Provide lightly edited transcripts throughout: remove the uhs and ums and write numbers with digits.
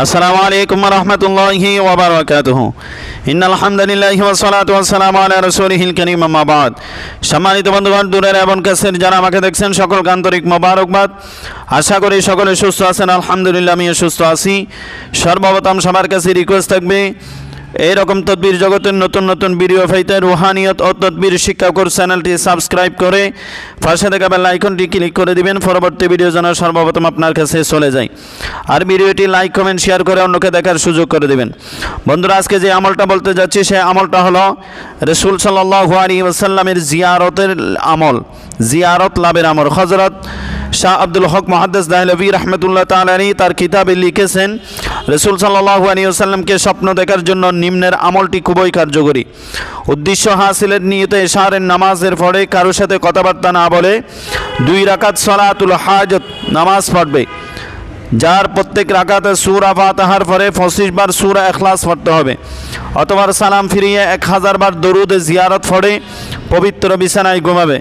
আসসালামু আলাইকুম ওয়া রাহমাতুল্লাহি ওয়া বারাকাতুহু। ইন্নাল হামদুলিল্লাহি ওয়া সলাতু ওয়া সালামু আলা রাসূলিহিল কারীম, আম্মা বাদ। সম্মানিত বন্ধুগণ, দূরের এবং কাছের যারা আমাকে দেখছেন সকলকে আন্তরিক মোবারকবাদ। আশা করি সকলে সুস্থ আছেন। আলহামদুলিল্লাহ, আমিও সুস্থ আছি। সর্বপ্রথম সবার কাছে রিকোয়েস্ট থাকবে, এইরকম তদবির জগতের নতুন নতুন ভিডিও পাইতে রুহানিয়ত ও তদবির শিক্ষা কোর্স চ্যানেলটি সাবস্ক্রাইব করে পাশে থাকা বেল আইকনটি ক্লিক করে দিবেন, পরবর্তী ভিডিও যেন সর্বপ্রথম আপনার কাছে চলে যায়। আর ভিডিওটি লাইক কমেন্ট শেয়ার করে অন্যকে দেখার সুযোগ করে দিবেন। বন্ধুরা, আজকে যে আমলটা বলতে যাচ্ছি সেই আমলটা হলো রাসূল সাল্লাল্লাহু আলাইহি ওয়াসাল্লামের জিয়ারতের আমল, জিয়ারত লাভের আমল। হযরত শাহ আব্দুল হক মুহাদ্দিস দেহলভী রাহমাতুল্লাহ তাআলা আলাইহি তার কিতাবে লিখেছেন, রাসূল সাল্লাল্লাহু আলাইহি ওয়াসাল্লামকে স্বপ্ন দেখার জন্য নিম্নের আমলটি খুবই কার্যকরী। উদ্দেশ্য হাসিলের নিয়তে এশারের নামাজের পরে কারোর সাথে কথাবার্তা না বলে 2 রাকাত সালাতুল হাজত নামাজ পড়বে, যার প্রত্যেক রাকাতে সূরা ফাতিহার পরে 25 বার সূরা ইখলাস পড়তে হবে, অথবা সালাম ফিরিয়ে 1000 বার দরুদ জিয়ারত পড়ে পবিত্র বিছানায় ঘুমাবে।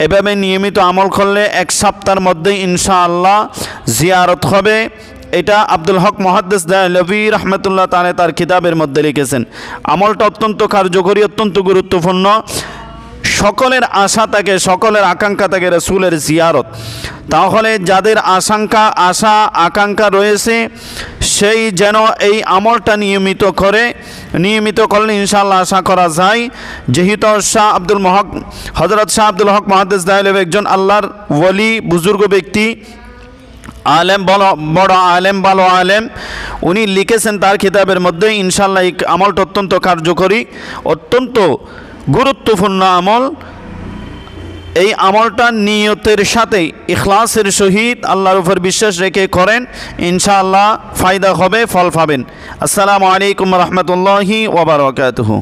এভাবে নিয়মিত আমল করলে 1 সপ্তাহের মধ্যেই ইনশাআল্লাহ জিয়ারত হবে। এটা আব্দুল হক মুহাদ্দিস দেহলভী রাহমাতুল্লাহ তাআলা তার কিতাবের মধ্যে লিখেছেন। আমলটা অত্যন্ত কার্যকরী, অত্যন্ত গুরুত্বপূর্ণ। সকলের আশা থাকে, সকলের আকাঙ্ক্ষা থাকে রাসূলের জিয়ারত। তাহলে যাদের আশা আকাঙ্ক্ষা রয়েছে সেই যেন এই আমলটা নিয়মিত করলে ইনশাআল্লাহ আশা করা যায়। যেহেতু হযরত শাহ আব্দুল হক মুহাদ্দিস দেহলভী একজন আল্লাহর ওলি, বুজুর্গ ব্যক্তি, আলেম, বড় আলেম, ভালো আলেম, উনি লিখেছেন তার কিতাবের মধ্যে। ইনশাআল্লাহ এই আমলটা অত্যন্ত কার্যকরী, অত্যন্ত গুরুত্বপূর্ণ আমল। এই আমলটা নিয়তের সাথে ইখলাসের সহিত আল্লাহর উপর বিশ্বাস রেখে করেন, ইনশাআল্লাহ ফায়দা হবে, ফল পাবেন। আসসালামু আলাইকুম ওয়া রাহমাতুল্লাহি ওয়া বারাকাতুহু।